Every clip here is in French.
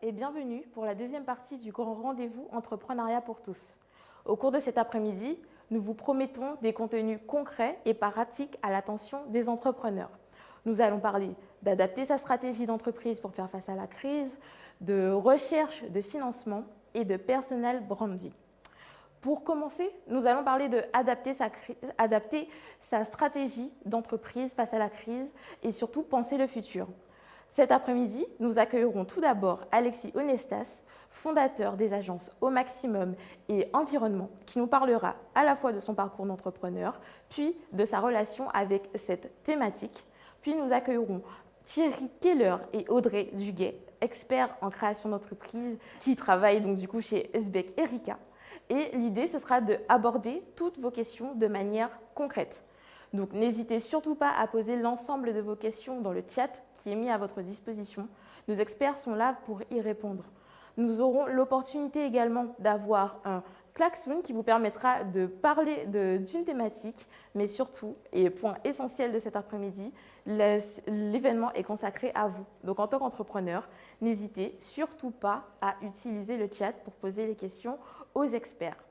et bienvenue pour la deuxième partie du grand rendez-vous Entrepreneuriat pour tous. Au cours de cet après-midi, nous vous promettons des contenus concrets et pratiques à l'attention des entrepreneurs. Nous allons parler d'adapter sa stratégie d'entreprise pour faire face à la crise, de recherche de financement et de personal branding. Pour commencer, nous allons parler d'adapter sa stratégie d'entreprise face à la crise et surtout penser le futur. Cet après-midi, nous accueillerons tout d'abord Alexis Onestas, fondateur des agences Au Maximum et Environnement, qui nous parlera à la fois de son parcours d'entrepreneur, puis de sa relation avec cette thématique. Puis nous accueillerons Thierry Keller et Audrey Duguet, experts en création d'entreprise, qui travaillent donc du coup chez Uzbek Erika. Et l'idée, ce sera d'aborder toutes vos questions de manière concrète. Donc n'hésitez surtout pas à poser l'ensemble de vos questions dans le chat qui est mis à votre disposition. Nos experts sont là pour y répondre. Nous aurons l'opportunité également d'avoir un klaxon qui vous permettra de parler d'une thématique, mais surtout, et point essentiel de cet après-midi, l'événement est consacré à vous. Donc en tant qu'entrepreneur, n'hésitez surtout pas à utiliser le chat pour poser les questions aux experts.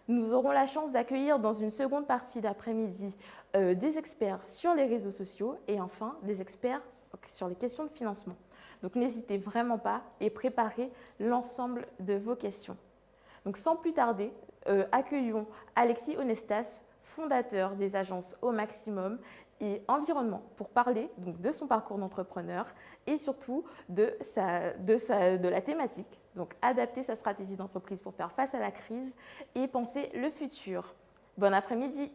Nous aurons la chance d'accueillir dans une seconde partie d'après-midi des experts sur les réseaux sociaux et enfin des experts sur les questions de financement. Donc n'hésitez vraiment pas et préparez l'ensemble de vos questions. Donc sans plus tarder, accueillons Alexis Onestas, fondateur des agences Au Maximum et Environnement, pour parler donc de son parcours d'entrepreneur et surtout de la thématique. Donc adapter sa stratégie d'entreprise pour faire face à la crise et penser le futur. Bon après-midi.